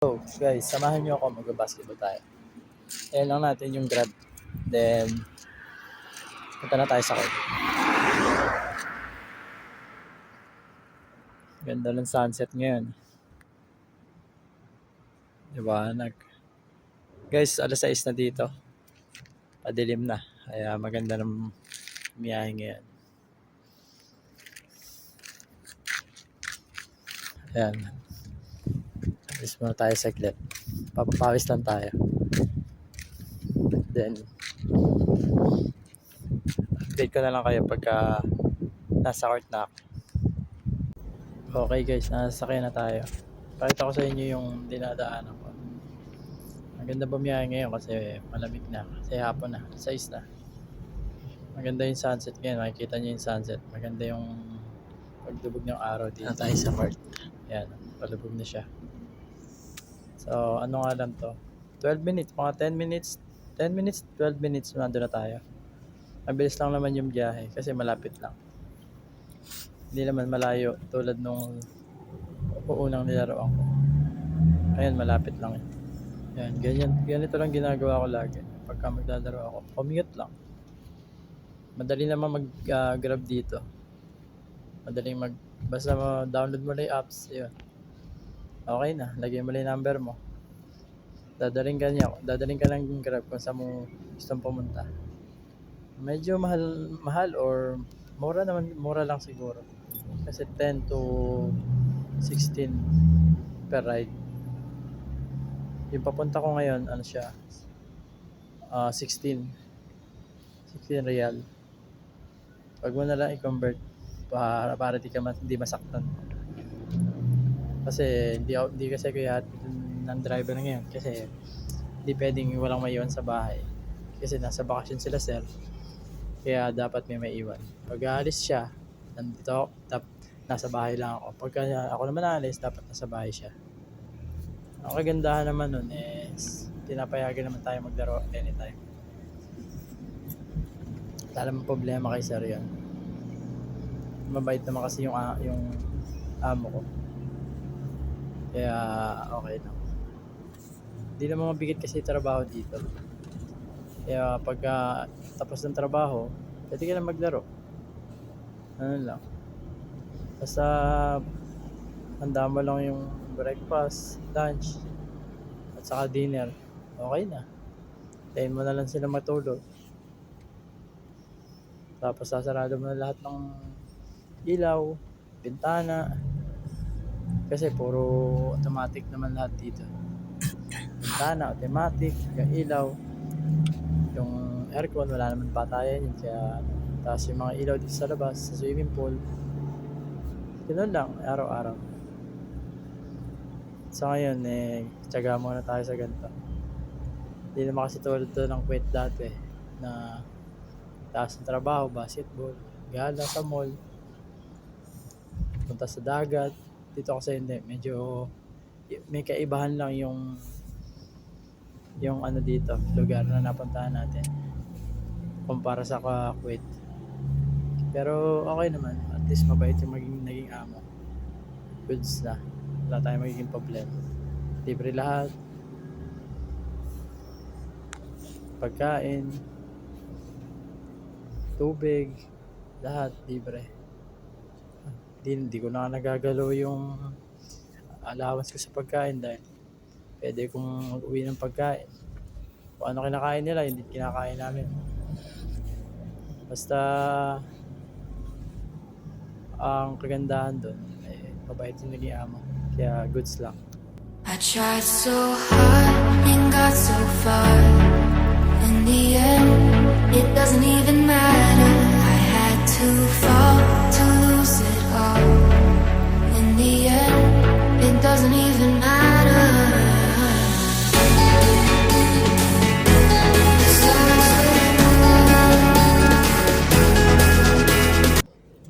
So guys, samahan niyo ako, mag-basketball tayo. Ayan lang natin yung grab. Then, punta na tayo sa court. Ganda ng sunset ngayon. Liwanag. Guys, alas 6 na dito. Padilim na. Kaya maganda ng biyahe ngayon. Ayan. Alis muna tayo saglit. Papapawis lang tayo. Then, update ko na lang kayo pagka nasa court na ako. Okay guys, nasasakyan na tayo. Pakita ko sa inyo yung dinadaanan ko. Ang ganda bumiyahe ngayon kasi malamig na. Kasi hapon na, 6 na. Maganda yung sunset ngayon. Makikita nyo yung sunset. Maganda yung pagdubog ng araw dito. Tayo sa court. Yan, palubog na siya. So, ano nga lang to? 12 minutes, mga 10 minutes. 10 minutes, 12 minutes, nandun na tayo. Mabilis lang naman yung biyahe kasi malapit lang. Hindi naman malayo tulad nung unang nilaroan ko. Ayun, malapit lang eh. Yan, ganito lang ginagawa ko lagi. Pagka maglalaro ako, commute lang. Madali naman mag-grab dito. Madaling basta download mo na yung apps, yun. Okay na, lagyan mo na yung number mo. Dadaling ka lang yung grab kung saan mo gustong pumunta. Medyo mahal or mura naman, mura lang siguro. Kasi 10 to 16 per ride. Yung papunta ko ngayon, ano siya? 16 real. Wag mo na lang i-convert para di masaktan. Kasi hindi kasi kaya ng driver ngayon kasi hindi pwedeng walang maiwan sa bahay. Kasi nasa bakasyon sila sir. Kaya dapat may maiwan. Pag aalis siya, nandito nasa bahay lang ako. Pag ako naman aalis, dapat nasa bahay siya. Ang kagandahan naman nun is pinapayagan naman tayo maglaro anytime. Wala naman problema kay sir yan. Mabait naman kasi yung amo ko. Kaya okay lang. Hindi naman mabigat kasi trabaho dito. Kaya pagka tapos ng trabaho, pwede ka lang maglaro. Ano lang. Basta handa mo lang yung breakfast, lunch, at saka dinner. Okay na. Tayin mo na lang sila matulog. Tapos sasarado mo na lahat ng ilaw, bintana. Kasi puro automatic naman lahat dito. Bintana, automatic, yung ilaw. Yung aircon, wala naman patayan yun. Kaya, tapos yung mga ilaw dito sa labas, sa swimming pool. Ganun lang, araw-araw. So ngayon, tiyaga muna tayo sa ganito. Hindi naman kasi tulad to ng quit dati. Na taas ng trabaho, basketball, gala sa mall, punta sa dagat. Dito kasi hindi, medyo may kaibahan lang yung ano dito, lugar na napuntahan natin kumpara sa Kuwait. Pero okay naman, at least mabait yung naging amo. Goods na, wala tayong magiging problema. Libre lahat, pagkain, tubig, lahat libre. Hindi ko na nagagalaw yung allowance ko sa pagkain dahil pwede kong mag-uwi ng pagkain. Kung ano kinakain nila, hindi kinakain namin. Basta ang kagandahan doon mabait yung naging amo. Kaya goods lang. I tried so hard and got so far. In the end, it doesn't even matter. I had to fall to lose it all. In the end, it doesn't even matter.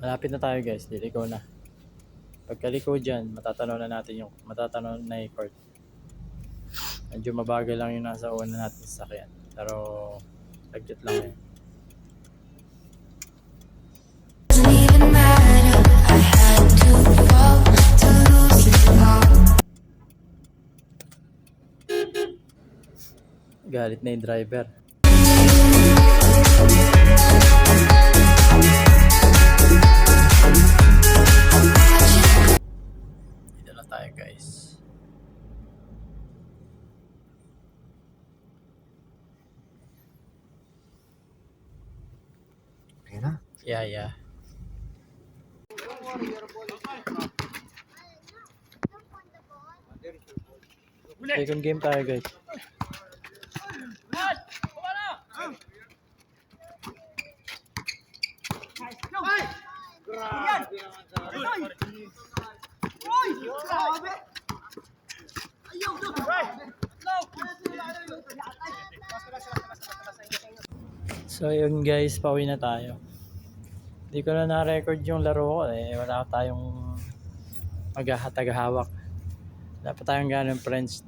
Malapit na tayo guys, liliko na. Pagkaliko dyan, matatanaw na yung court. Medyo mabagal lang yung nasa una natin sa sakyan. Pero, lagkit lang eh. Doesn't even matter. I had to fall to lose it all. Galit na yung driver. Dito na tayo guys. Okay na. Yeah. Second game tayo guys. So yun guys, pauwi na tayo. Hindi ko na na-record yung laro ko eh. Wala tayong maghahatag-hawak. Dapat tayong ganun friends.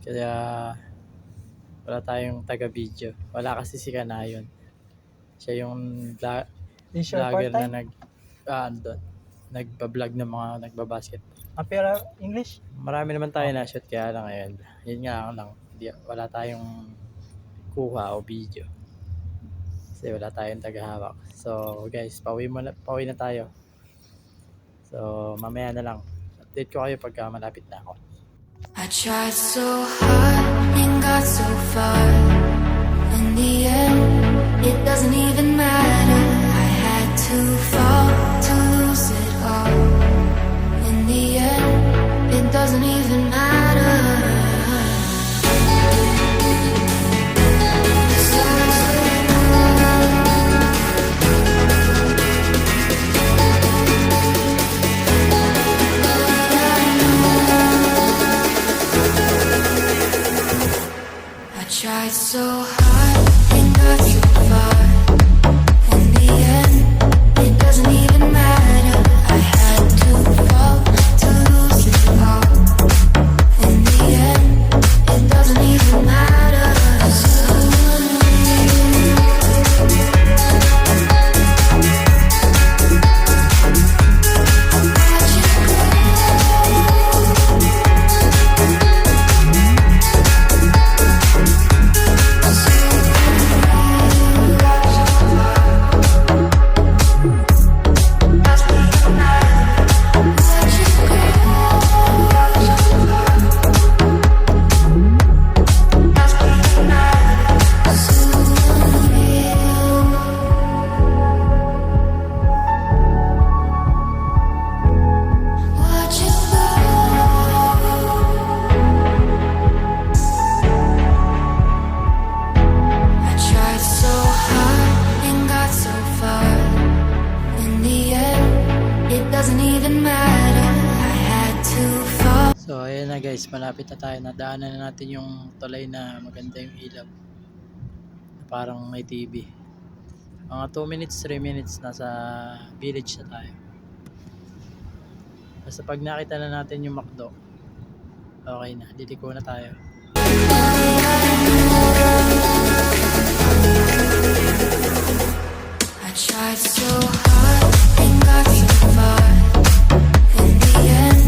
Kaya wala tayong taga-video. Wala kasi si Kanayon. Siya yung vlogger na andun. Nagpa-vlog ng mga nagbabasket. Pero English? Marami naman tayo na-shoot kaya lang ngayon. Yun nga lang. Wala tayong kuha o video. Kasi wala tayong tagahawak. So guys, pauwi na tayo. So mamaya na lang. Update ko kayo pagka malapit na ako. I tried so hard and got so far. In the end, it doesn't even matter. I had to fall to lose it all. In the end, it doesn't even matter. I tried so hard and got so far. In the end, it doesn't even matter. I had to fall to lose it all. In the end, it doesn't even matter. Watch it go. I tried so hard and got so far. In the end, it doesn't even matter. I had to fall. So ayan na guys, malapit na tayo. Nadaanan na natin yung tulay na maganda yung ilaw. Parang may TV. Mga 2 minutes, 3 minutes nasa village na tayo. Basta pag nakita na natin yung McDo, okay na, liliko na tayo. I tried so hard and got so far. In the end,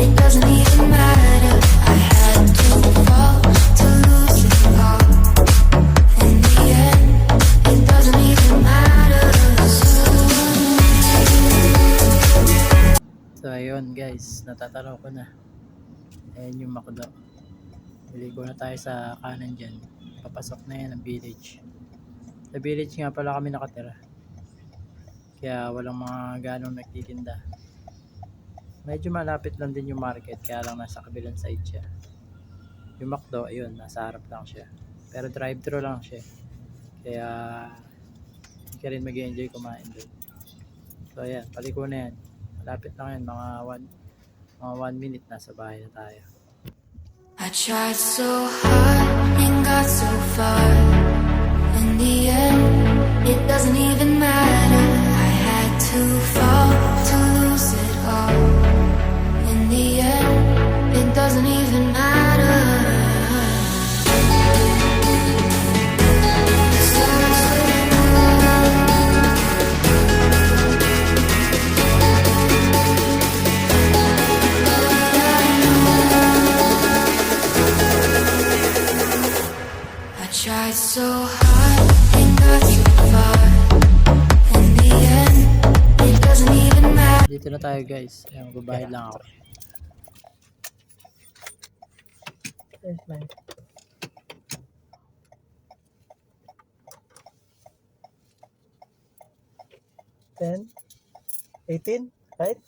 it doesn't even matter. I had to fall to lose it all. In the end, it doesn't even matter. So ayun guys, natatalo ko na. Ayan yung McDo. Liliko na tayo sa kanan dyan. Papasok na yan ang village. Sa village nga pala kami nakatira. Kaya walang mga ganong nagtitinda. Medyo malapit lang din yung market, kaya lang nasa kabilang side siya. Yung McDo, ayun, nasa harap lang siya. Pero drive-thru lang siya. Kaya hindi ka rin mag-enjoy kumain doon. So ayan, paliko na yan. Malapit lang yan, mga 1 minute nasa bahay na tayo. I tried so hard and got so far. In the end, it doesn't even matter. I had to fall to lose it all. In the end, it doesn't even matter. I Tried so hard and got so far. In the end, it doesn't even matter. Dito na tayo guys. Ayan, magbabayad lang ako. Yes, man. 10, 18, right?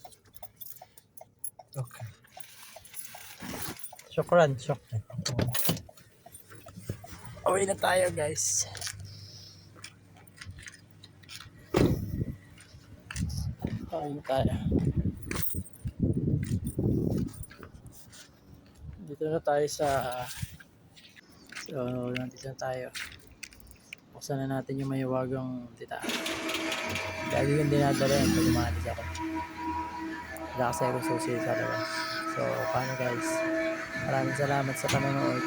Okay. Shukran. Uwi na tayo guys. Uwi na tayo. Dito na tayo sa... So, nandito na tayo. Buksan na natin yung mahiwagang tita. Lagi yung dinadala yan pag umalis ako. Wala kasi akong susi sa labas. So, paano guys? Maraming salamat sa panonood.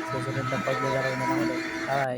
Susunod na paglalaro na lang ulit. Bye!